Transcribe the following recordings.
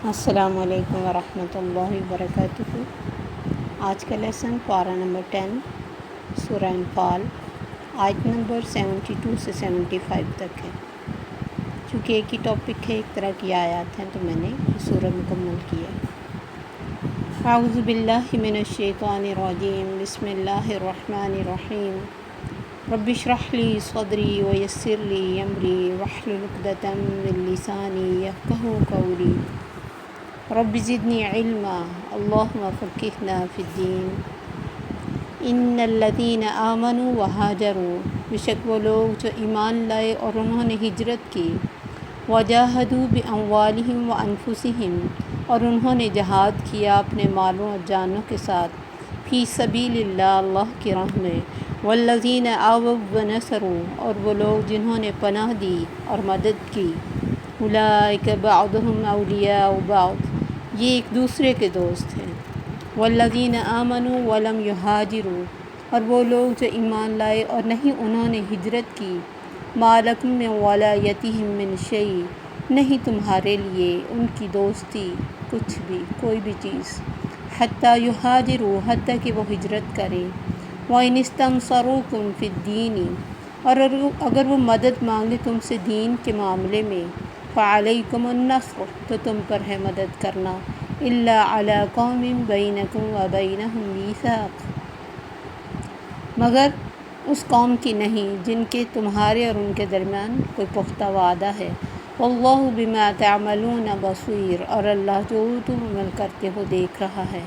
السلام علیکم ورحمۃ اللہ وبرکاتہ۔ آج کا لیسن پارہ نمبر 10 سورہ انفال آیت نمبر 72 سے 75 تک ہے۔ چونکہ ایک ہی ٹاپک ہے، ایک طرح کی آیات ہیں، تو میں نے سورہ مکمل کیا۔ اعوذ باللہ من الشیطان الرجیم، بسم اللہ الرحمن الرحیم۔ رب اشرح لی صدری ویسر لی امری واحلل عقدۃ من لسانی یفقہوا قولی۔ رب زدنی علما اللہم فقہنا فی الدین۔ ان الذین آمنوا وہاجروا، بے شک وہ لوگ جو ایمان لائے اور انہوں نے ہجرت کی، وجاہدوا باموالہم وانفسہم، اور انہوں نے جہاد کیا اپنے مالوں اور جانوں کے ساتھ، فی سبیل اللہ، اللہ کی راہ میں، والذین آووا ونصروا، اور وہ لوگ جنہوں نے پناہ دی اور مدد کی، اولئک بعضهم اولیاء بعض، یہ ایک دوسرے کے دوست ہیں، والذین آمنوا ولم یہاجروا، اور وہ لوگ جو ایمان لائے اور نہیں انہوں نے ہجرت کی، ما لکم من ولایتہم من شیء، نہیں تمہارے لیے ان کی دوستی کچھ بھی، کوئی بھی چیز، حتی یہاجروا، حتیٰ کہ وہ ہجرت کریں، وَإِنِ اسْتَنصَرُوكُمْ فِي الدِّینِ، اور اگر وہ مدد مانگے تم سے دین کے معاملے میں، فَعَلَيْكُمُ النَّصْرُ، تو تم پر ہے مدد کرنا، إِلَّا عَلَىٰ قَوْمٍ بَيْنَكُمْ وَبَيْنَهُمْ مِيثَاقٌ، مگر اس قوم کی نہیں جن کے تمہارے اور ان کے درمیان کوئی پختہ وعدہ ہے، وَاللَّهُ بِمَا تَعْمَلُونَ بَصِيرٌ، اور اللہ جو تم عمل کرتے ہو دیکھ رہا ہے،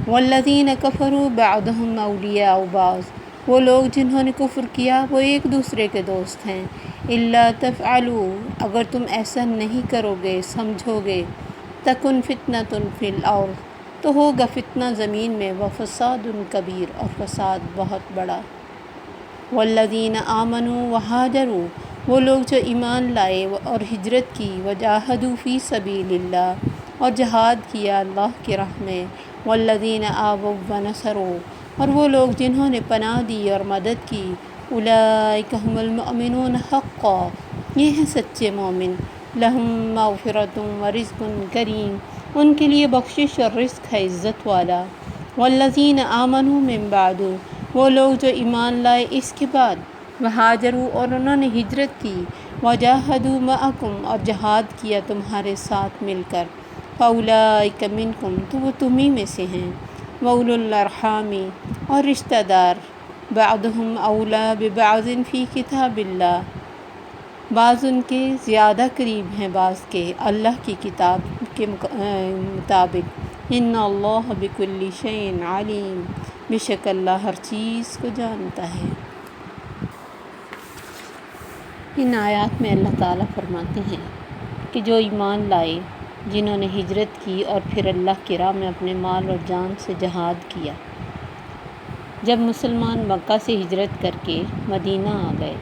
وَالَّذِينَ كَفَرُوا بَعْضُهُمْ أَوْلِيَاءُ بَعْضٍ، وہ لوگ جنہوں نے کفر کیا وہ ایک دوسرے کے دوست ہیں، إِلَّا تَفْعَلُوا، اگر تم ایسا نہیں کرو گے، سمجھو گے، تَكُنْ فِتْنَةٌ فِي الْأَرْضِ، تو ہوگا فتنہ زمین میں، وَفَسَادٌ كَبِيرٌ، اور فساد بہت بڑا، وَالَّذِينَ آمَنُوا وَهَاجَرُوا، وہ لوگ جو ایمان لائے اور ہجرت کی، وَجَاهَدُوا فِي سَبِيلِ اللَّهِ، اور جہاد کیا اللہ کی راہ میں، وَالَّذِينَ آوَوا وَنَصَرُوا، اور وہ لوگ جنہوں نے پناہ دی اور مدد کی، أُولَئِكَ هُمُ الْمُؤْمِنُونَ حَقًّا، یہ ہیں سچے مومن، لَهُم مَغْفِرَةٌ وَرِزْقٌ کریم، ان کے لیے بخشش اور رزق ہے عزت والا، وَالَّذِينَ آمَنُوا مِن بَعْدُ، وہ لوگ جو ایمان لائے اس کے بعد، وہاجروا، اور انہوں نے ہجرت کی، وجاہدوا معکم، اور جہاد کیا تمہارے ساتھ مل کر، فَأُولَئِكَ مِنکم، تو وہ تمہیں میں سے ہیں، وَأُولُو الْأَرْحَامِ، اور رشتہ دار، بعضهم اولیٰ ببعض فی کتاب اللہ، بعض ان کے زیادہ قریب ہیں بعض کے اللہ کی کتاب کے مطابق، ان اللہ بکل شیء علیم، بے شک اللہ ہر چیز کو جانتا ہے۔ ان آیات میں اللہ تعالیٰ فرماتے ہیں کہ جو ایمان لائے، جنہوں نے ہجرت کی اور پھر اللہ کی راہ میں اپنے مال اور جان سے جہاد کیا۔ جب مسلمان مکہ سے ہجرت کر کے مدینہ آ گئے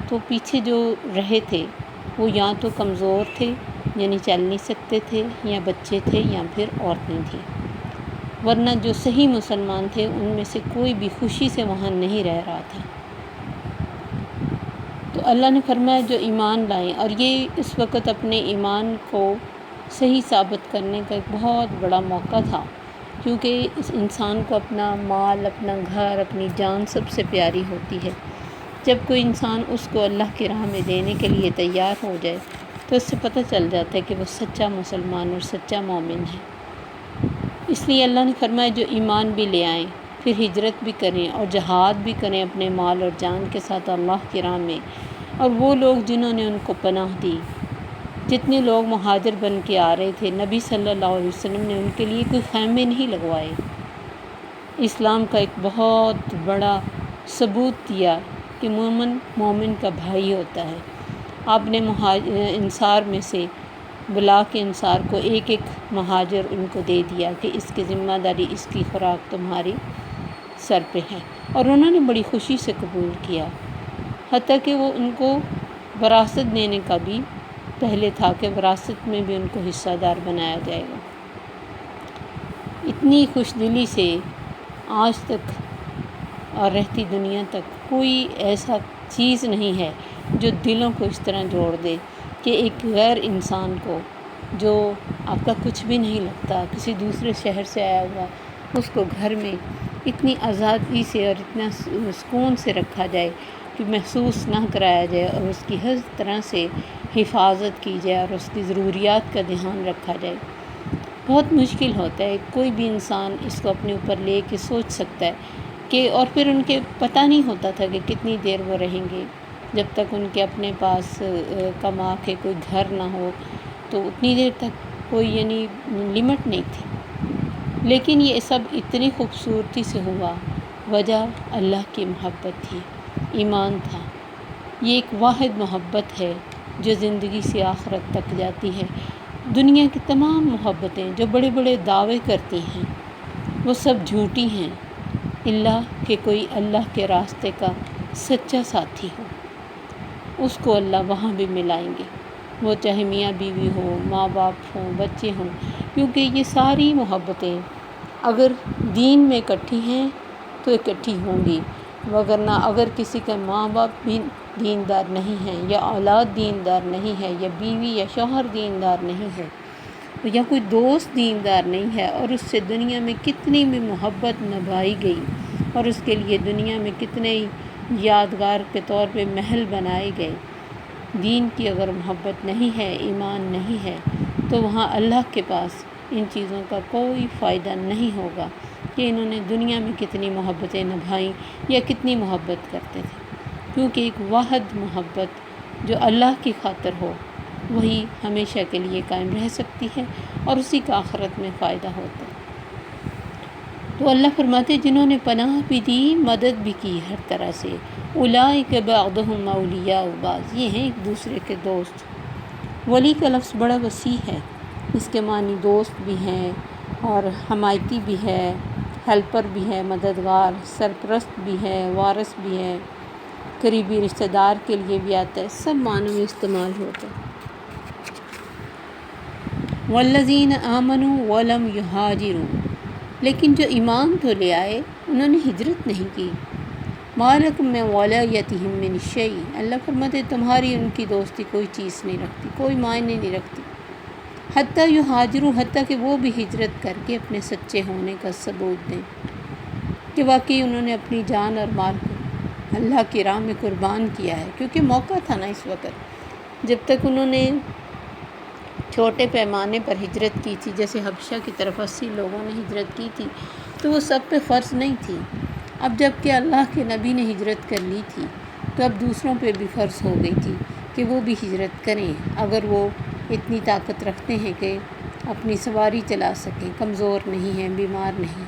تو پیچھے جو رہے تھے وہ یا تو کمزور تھے، یعنی چل نہیں سکتے تھے، یا بچے تھے، یا پھر عورتیں تھیں، ورنہ جو صحیح مسلمان تھے ان میں سے کوئی بھی خوشی سے وہاں نہیں رہ رہا تھا۔ تو اللہ نے فرمایا جو ایمان لائیں، اور یہ اس وقت اپنے ایمان کو صحیح ثابت کرنے کا ایک بہت بڑا موقع تھا، کیونکہ اس انسان کو اپنا مال، اپنا گھر، اپنی جان سب سے پیاری ہوتی ہے۔ جب کوئی انسان اس کو اللہ کی راہ میں دینے کے لیے تیار ہو جائے تو اس سے پتہ چل جاتا ہے کہ وہ سچا مسلمان اور سچا مومن ہے۔ اس لیے اللہ نے فرمایا جو ایمان بھی لے آئیں، پھر ہجرت بھی کریں اور جہاد بھی کریں اپنے مال اور جان کے ساتھ اللہ کی راہ میں، اور وہ لوگ جنہوں نے ان کو پناہ دی، جتنے لوگ مہاجر بن کے آ رہے تھے، نبی صلی اللہ علیہ وسلم نے ان کے لیے کوئی خیمے نہیں لگوائے، اسلام کا ایک بہت بڑا ثبوت دیا کہ مومن مومن کا بھائی ہوتا ہے۔ آپ نے انصار میں سے بلا کے انصار کو ایک ایک مہاجر ان کو دے دیا کہ اس کی ذمہ داری، اس کی خوراک تمہاری سر پہ ہے، اور انہوں نے بڑی خوشی سے قبول کیا، حتیٰ کہ وہ ان کو وراثت دینے کا بھی پہلے تھا کہ وراثت میں بھی ان کو حصہ دار بنایا جائے گا۔ اتنی خوش دلی سے آج تک اور رہتی دنیا تک کوئی ایسا چیز نہیں ہے جو دلوں کو اس طرح جوڑ دے کہ ایک غیر انسان کو جو آپ کا کچھ بھی نہیں لگتا، کسی دوسرے شہر سے آیا ہوا، اس کو گھر میں اتنی آزادی سے اور اتنا سکون سے رکھا جائے کہ محسوس نہ کرایا جائے، اور اس کی ہر طرح سے حفاظت کی جائے اور اس کی ضروریات کا دھیان رکھا جائے۔ بہت مشکل ہوتا ہے، کوئی بھی انسان اس کو اپنے اوپر لے کے سوچ سکتا ہے کہ، اور پھر ان کے پتہ نہیں ہوتا تھا کہ کتنی دیر وہ رہیں گے، جب تک ان کے اپنے پاس کما کے کوئی گھر نہ ہو تو اتنی دیر تک کوئی یعنی لمٹ نہیں تھی۔ لیکن یہ سب اتنی خوبصورتی سے ہوا، وجہ اللہ کی محبت تھی، ایمان تھا۔ یہ ایک واحد محبت ہے جو زندگی سے آخرت تک جاتی ہے۔ دنیا کی تمام محبتیں جو بڑے بڑے دعوے کرتی ہیں وہ سب جھوٹی ہیں، الا کہ کوئی اللہ کے راستے کا سچا ساتھی ہو، اس کو اللہ وہاں بھی ملائیں گے، وہ چاہے میاں بیوی ہو، ماں باپ ہوں، بچے ہوں، کیونکہ یہ ساری محبتیں اگر دین میں اکٹھی ہیں تو اکٹھی ہوں گی، وگرنہ اگر کسی کا ماں باپ بھی دیندار نہیں ہیں، یا اولاد دیندار نہیں ہے، یا بیوی یا شوہر دیندار نہیں ہے، یا کوئی دوست دیندار نہیں ہے، اور اس سے دنیا میں کتنی بھی محبت نبھائی گئی اور اس کے لیے دنیا میں کتنے یادگار کے طور پہ محل بنائے گئے، دین کی اگر محبت نہیں ہے، ایمان نہیں ہے، تو وہاں اللہ کے پاس ان چیزوں کا کوئی فائدہ نہیں ہوگا کہ انہوں نے دنیا میں کتنی محبتیں نبھائیں یا کتنی محبت کرتے تھے، کیونکہ ایک واحد محبت جو اللہ کی خاطر ہو وہی ہمیشہ کے لیے قائم رہ سکتی ہے اور اسی کا آخرت میں فائدہ ہوتا ہے۔ تو اللہ فرماتے جنہوں نے پناہ بھی دی، مدد بھی کی ہر طرح سے، اولئک بعضهم اولیاء بعض، یہ ہیں ایک دوسرے کے دوست۔ ولی کا لفظ بڑا وسیع ہے، اس کے معنی دوست بھی ہیں اور حمایتی بھی ہے، ہیلپر بھی ہے، مددگار، سرپرست بھی ہے، وارث بھی ہے، قریبی رشتہ دار کے لیے بھی آتا ہے، سب معنوں میں استعمال ہوتا ہے۔ والذین آمنوا ولم یہاجروا، لیکن جو ایمان تو لے آئے انہوں نے ہجرت نہیں کی، ما لکم من ولایتہم من شیء، اللہ فرماتے تمہاری ان کی دوستی کوئی چیز نہیں رکھتی، کوئی معنی نہیں رکھتی، حتیٰ یہاجروا، حتیٰ کہ وہ بھی ہجرت کر کے اپنے سچے ہونے کا ثبوت دیں کہ واقعی انہوں نے اپنی جان اور مال کو اللہ کی راہ میں قربان کیا ہے، کیونکہ موقع تھا نا اس وقت، جب تک انہوں نے چھوٹے پیمانے پر ہجرت کی تھی، جیسے حبشہ کی طرف 80 لوگوں نے ہجرت کی تھی، تو وہ سب پہ فرض نہیں تھی۔ اب جب کہ اللہ کے نبی نے ہجرت کر لی تھی تو اب دوسروں پہ بھی فرض ہو گئی تھی کہ وہ بھی ہجرت کریں، اگر وہ اتنی طاقت رکھتے ہیں کہ اپنی سواری چلا سکیں، کمزور نہیں ہیں، بیمار نہیں۔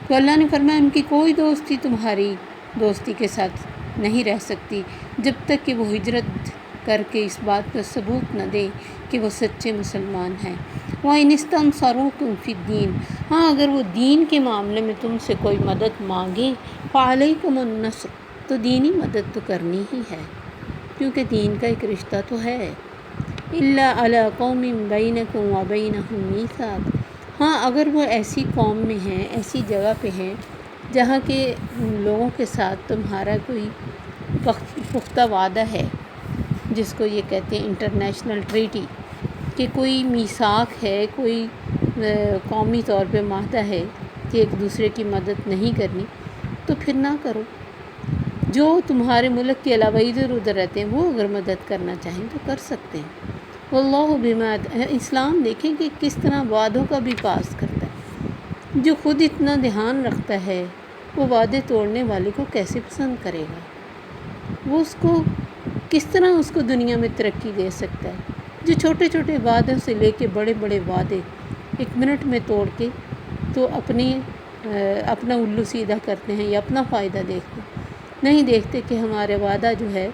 تو اللہ نے فرمایا ان کی کوئی دوستی تمہاری دوستی کے ساتھ نہیں رہ سکتی جب تک کہ وہ ہجرت کر کے اس بات کا ثبوت نہ دیں کہ وہ سچے مسلمان ہیں۔ وَإِنِ اسْتَنصَرُوكُمْ فِي الدِّينِ، ہاں اگر وہ دین کے معاملے میں تم سے کوئی مدد مانگیں، فَعَلَيْكُمُ النَّصْرُ، تو دینی مدد تو کرنی ہی ہے، کیونکہ دین کا ایک رشتہ تو ہے۔ إِلَّا عَلَىٰ قَوْمٍ بَيْنَكُمْ وَبَيْنَهُم مِّيثَاقٌ، ہاں اگر وہ ایسی قوم میں ہیں، ایسی جگہ پہ ہیں جہاں کے لوگوں کے ساتھ تمہارا کوئی پختہ وعدہ ہے، جس کو یہ کہتے ہیں انٹرنیشنل ٹریٹی، کہ کوئی میثاق ہے، کوئی قومی طور پہ معاہدہ ہے کہ ایک دوسرے کی مدد نہیں کرنی، تو پھر نہ کرو۔ جو تمہارے ملک کے علاوہ ادھر ادھر رہتے ہیں وہ اگر مدد کرنا چاہیں تو کر سکتے ہیں۔ واللہ بما، اسلام دیکھیں کہ کس طرح وعدوں کا بھی پاس کرتا ہے، جو خود اتنا دھیان رکھتا ہے وہ وعدے توڑنے والے کو کیسے پسند کرے گا، وہ اس کو کس طرح اس کو دنیا میں ترقی دے سکتا ہے، جو چھوٹے چھوٹے وعدوں سے لے کے بڑے بڑے وعدے ایک منٹ میں توڑ کے تو اپنا الو سیدھا کرتے ہیں یا اپنا فائدہ دیکھتے ہیں، نہیں دیکھتے کہ ہمارا وعدہ جو ہے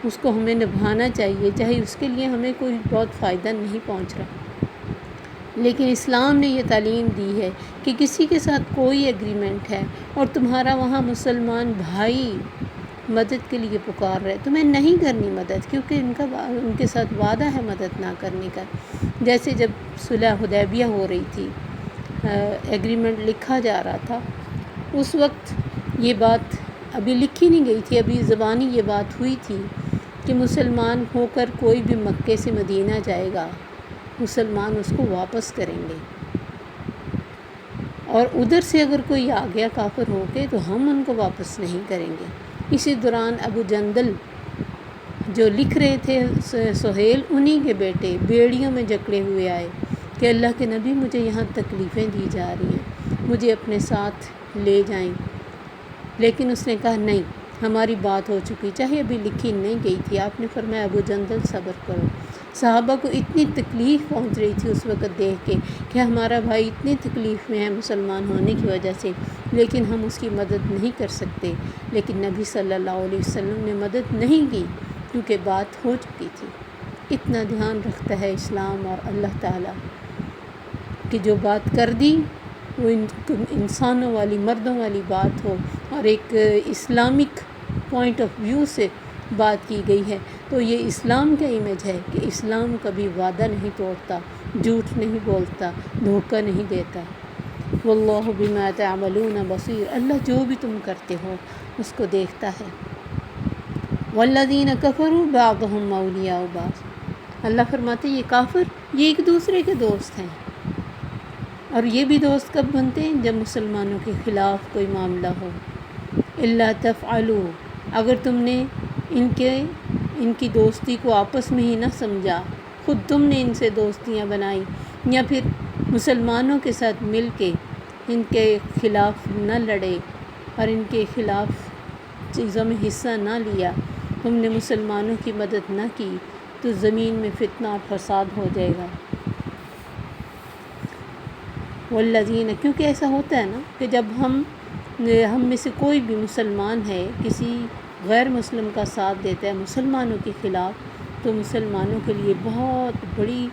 اس کو ہمیں نبھانا چاہیے، چاہے اس کے لیے ہمیں کوئی بہت فائدہ نہیں پہنچ رہا۔ لیکن اسلام نے یہ تعلیم دی ہے کہ کسی کے ساتھ کوئی ایگریمنٹ ہے اور تمہارا وہاں مسلمان بھائی مدد کے لیے پکار رہے تو میں نہیں کرنی مدد، کیونکہ ان کے ساتھ وعدہ ہے مدد نہ کرنے کا۔ جیسے جب صلح حدیبیہ ہو رہی تھی، ایگریمنٹ لکھا جا رہا تھا، اس وقت یہ بات ابھی لکھی نہیں گئی تھی، ابھی زبانی یہ بات ہوئی تھی کہ مسلمان ہو کر کوئی بھی مکے سے مدینہ جائے گا مسلمان اس کو واپس کریں گے، اور ادھر سے اگر کوئی آ گیا کافر ہو کے تو ہم ان کو واپس نہیں کریں گے۔ اسی دوران ابو جندل جو لکھ رہے تھے سہیل، انہی کے بیٹے بیڑیوں میں جکڑے ہوئے آئے کہ اللہ کے نبی مجھے یہاں تکلیفیں دی جا رہی ہیں، مجھے اپنے ساتھ لے جائیں، لیکن اس نے کہا نہیں، ہماری بات ہو چکی، چاہے ابھی لکھی نہیں گئی تھی۔ آپ نے فرمایا ابو جندل صبر کرو۔ صحابہ کو اتنی تکلیف پہنچ رہی تھی اس وقت دیکھ کے کہ ہمارا بھائی اتنی تکلیف میں ہے مسلمان ہونے کی وجہ سے، لیکن ہم اس کی مدد نہیں کر سکتے، لیکن نبی صلی اللہ علیہ وسلم نے مدد نہیں کی کیونکہ بات ہو چکی تھی۔ اتنا دھیان رکھتا ہے اسلام اور اللہ تعالیٰ کہ جو بات کر دی وہ انسانوں والی، مردوں والی بات ہو اور ایک اسلامک پوائنٹ آف ویو سے بات کی گئی ہے، تو یہ اسلام کا امیج ہے کہ اسلام کبھی وعدہ نہیں توڑتا، جھوٹ نہیں بولتا، دھوکہ نہیں دیتا۔ واللہ بما تعملون بصیر، اللہ جو بھی تم کرتے ہو اس کو دیکھتا ہے۔ والذین کفروا بعضهم اولیاء بعض، اللہ فرماتے یہ کافر یہ ایک دوسرے کے دوست ہیں، اور یہ بھی دوست کب بنتے ہیں؟ جب مسلمانوں کے خلاف کوئی معاملہ ہو۔ الا تفعلوا، اگر تم نے ان کی دوستی کو آپس میں ہی نہ سمجھا، خود تم نے ان سے دوستیاں بنائی، یا پھر مسلمانوں کے ساتھ مل کے ان کے خلاف نہ لڑے اور ان کے خلاف چیزوں میں حصہ نہ لیا، تم نے مسلمانوں کی مدد نہ کی، تو زمین میں فتنہ اور فساد ہو جائے گا۔ والذین، کیونکہ ایسا ہوتا ہے نا کہ جب ہم میں سے کوئی بھی مسلمان ہے کسی غیر مسلم کا ساتھ دیتا ہے مسلمانوں کے خلاف، تو مسلمانوں کے لیے بہت بڑی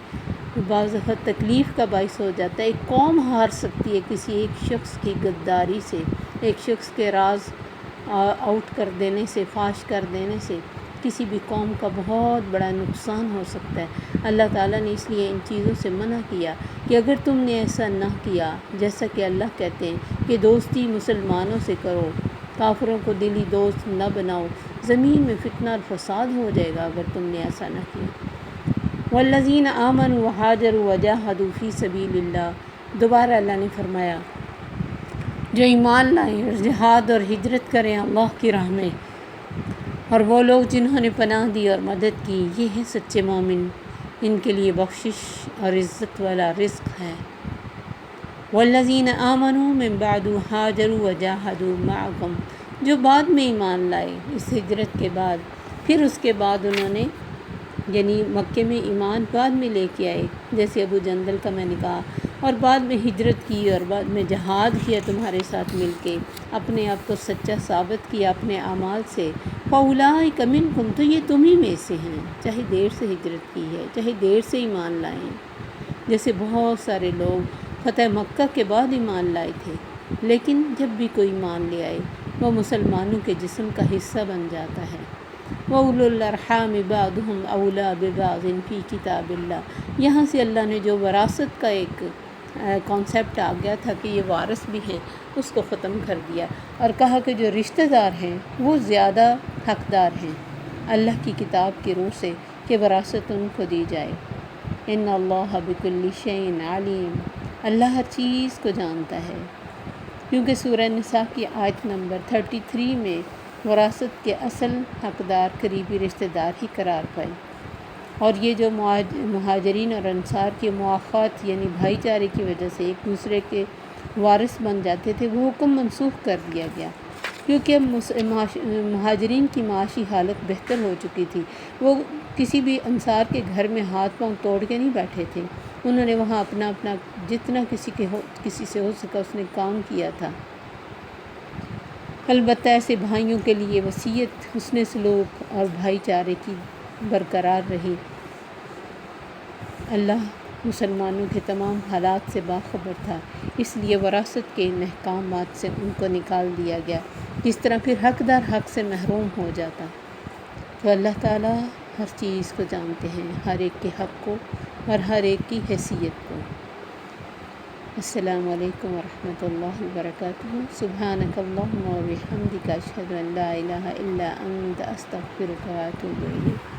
بعض دفعہ تکلیف کا باعث ہو جاتا ہے۔ ایک قوم ہار سکتی ہے کسی ایک شخص کی غداری سے، ایک شخص کے راز آؤٹ کر دینے سے، فاش کر دینے سے کسی بھی قوم کا بہت بڑا نقصان ہو سکتا ہے۔ اللہ تعالیٰ نے اس لیے ان چیزوں سے منع کیا کہ اگر تم نے ایسا نہ کیا، جیسا کہ اللہ کہتے ہیں کہ دوستی مسلمانوں سے کرو، کافروں کو دلی دوست نہ بناؤ، زمین میں فتنہ اور فساد ہو جائے گا اگر تم نے ایسا نہ کیا۔ والذین آمنوا وہاجروا وجاہدوا فی سبیل اللہ، دوبارہ اللہ نے فرمایا جو ایمان لائیں اور جہاد اور ہجرت کریں اللہ کی راہ میں، اور وہ لوگ جنہوں نے پناہ دی اور مدد کی، یہ ہیں سچے مومن، ان کے لیے بخشش اور عزت والا رزق ہے۔ والذین آمنوا من بعد ہاجروا وجاہدوا معکم، جو بعد میں ایمان لائے اس ہجرت کے بعد، پھر اس کے بعد انہوں نے یعنی مکے میں ایمان بعد میں لے کے آئے، جیسے ابو جندل کا میں نے کہا، اور بعد میں ہجرت کی اور بعد میں جہاد کیا تمہارے ساتھ مل کے، اپنے آپ کو سچا ثابت کیا اپنے اعمال سے، فاولئک منکم، تو یہ تم ہی میں سے ہیں، چاہے دیر سے ہجرت کی ہے، چاہے دیر سے ایمان لائے ہیں۔ جیسے بہت سارے لوگ فتح مکہ کے بعد ایمان لائے تھے، لیکن جب بھی کوئی ایمان لے آئے وہ مسلمانوں کے جسم کا حصہ بن جاتا ہے۔ وَأُولُو الْأَرْحَامِ بَعْضُهُمْ أَوْلَىٰ بِبَعْضٍ فِي كِتَابِ اللَّهِ، یہاں سے اللہ نے جو وراثت کا ایک کانسیپٹ آ گیا تھا کہ یہ وارث بھی ہیں، اس کو ختم کر دیا اور کہا کہ جو رشتہ دار ہیں وہ زیادہ حقدار ہیں اللہ کی کتاب کی روح سے کہ وراثت ان کو دی جائے۔ ان اللہ بکل شیء علیم، اللہ ہر چیز کو جانتا ہے، کیونکہ سورہ نساء کی آیت نمبر 33 میں وراثت کے اصل حقدار قریبی رشتہ دار ہی قرار پائے، اور یہ جو مہاجرین اور انصار کے مواخات یعنی بھائی چارے کی وجہ سے ایک دوسرے کے وارث بن جاتے تھے، وہ حکم منسوخ کر دیا گیا، کیونکہ اب مہاجرین کی معاشی حالت بہتر ہو چکی تھی۔ وہ کسی بھی انصار کے گھر میں ہاتھ پاؤں توڑ کے نہیں بیٹھے تھے، انہوں نے وہاں اپنا جتنا کسی سے ہو سکا اس نے کام کیا تھا۔ البتہ ایسے بھائیوں کے لیے وصیت حسن سلوک اور بھائی چارے کی برقرار رہی۔ اللہ مسلمانوں کے تمام حالات سے باخبر تھا، اس لیے وراثت کے ان احکامات سے ان کو نکال دیا گیا، جس طرح پھر حقدار حق سے محروم ہو جاتا۔ تو اللہ تعالیٰ ہر چیز کو جانتے ہیں، ہر ایک کے حق کو اور ہر ایک کی حیثیت کو۔ السلام علیکم ورحمۃ اللہ وبرکاتہ۔ سبحانک اللہم و بحمدک، اشہد ان لا الہ الا انت، استغفرک و اتوب الیک۔